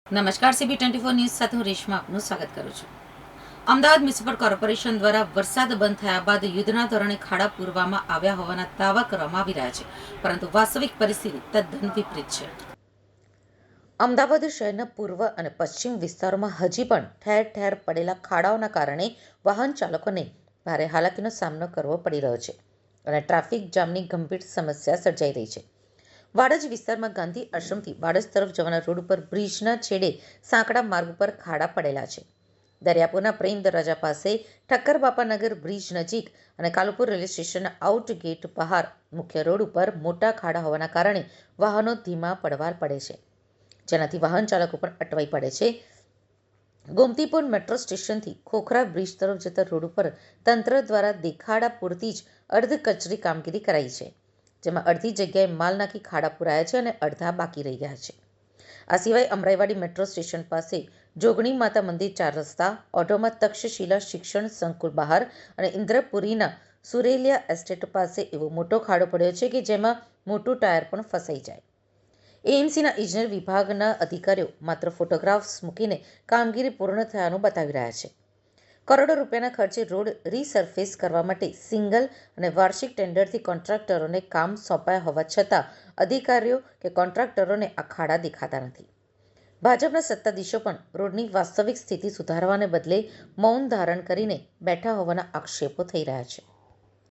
નમસ્કાર, CB24 news સાથે હું રેશમા આપનું સ્વાગત કરું છું. અમદાવાદ મ્યુનિસિપલ કોર્પોરેશન દ્વારા વરસાદ બંધ થયા બાદ યુદ્ધના ધોરણે ખાડા પૂરવામાં આવ્યા હોવાના દાવા કરવામાં આવી રહ્યા છે, પરંતુ વાસ્તવિક પરિસ્થિતિ તદ્દન વિપરીત છે. અમદાવાદ શહેરના પૂર્વ અને પશ્ચિમ વિસ્તારોમાં હજી પણ ઠેર ઠેર પડેલા ખાડાઓના કારણે વાહન ચાલકોને ભારે હાલાકીનો સામનો કરવો પડી રહ્યો છે અને ટ્રાફિક જામની ગંભીર સમસ્યા સર્જાઈ રહી છે. વાડજ વિસ્તારમાં ગાંધી આશ્રમથી વાડજ તરફ જવાના રોડ ઉપર બ્રિજના છેડે સાંકડા માર્ગ ઉપર ખાડા પડેલા છે. દરિયાપુરના પ્રેમ દરવાજા પાસે ઠક્કર બાપાનગર બ્રિજ નજીક અને કાલુપુર રેલવે સ્ટેશનના આઉટ ગેટ બહાર મુખ્ય રોડ ઉપર મોટા ખાડા હોવાના કારણે વાહનો ધીમા પડવાર પડે છે, જેનાથી વાહન ચાલકો પણ અટવાઈ પડે છે. ગોમતીપુર મેટ્રો સ્ટેશનથી ખોખરા બ્રિજ તરફ જતા રોડ ઉપર તંત્ર દ્વારા દેખાડા પૂરતી જ અર્ધ કચરી કામગીરી કરાઈ છે, જેમાં અડધી જગ્યાએ માલ નાખી ખાડા પુરાયા છે અને અડધા બાકી રહી ગયા છે. આ સિવાય અમરાઈવાડી મેટ્રો સ્ટેશન પાસે જોગણી માતા મંદિર 4 રસ્તા, ઓઢવમાં તક્ષશિલા શિક્ષણ સંકુલ બહાર અને ઇન્દ્રપુરીના સુરેલિયા એસ્ટેટ પાસે એવો મોટો ખાડો પડ્યો છે કે જેમાં મોટું ટાયર પણ ફસાઈ જાય. એએમસીના ઇજનેર વિભાગના અધિકારીઓ માત્ર ફોટોગ્રાફ્સ મૂકીને કામગીરી પૂર્ણ થયાનું બતાવી રહ્યા છે. કરોડો રૂપિયાના ખર્ચે રોડ રીસર્ફેસ કરવા માટે સિંગલ અને વાર્ષિક ટેન્ડરથી કોન્ટ્રાક્ટરોને કામ સોંપાયા હોવા છતાં અધિકારીઓ કે કોન્ટ્રાક્ટરોને આ ખાડા દેખાતા નથી. ભાજપના સત્તાધીશો પણ રોડની વાસ્તવિક સ્થિતિ સુધારવાને બદલે મૌન ધારણ કરીને બેઠા હોવાના આક્ષેપો થઈ રહ્યા છે.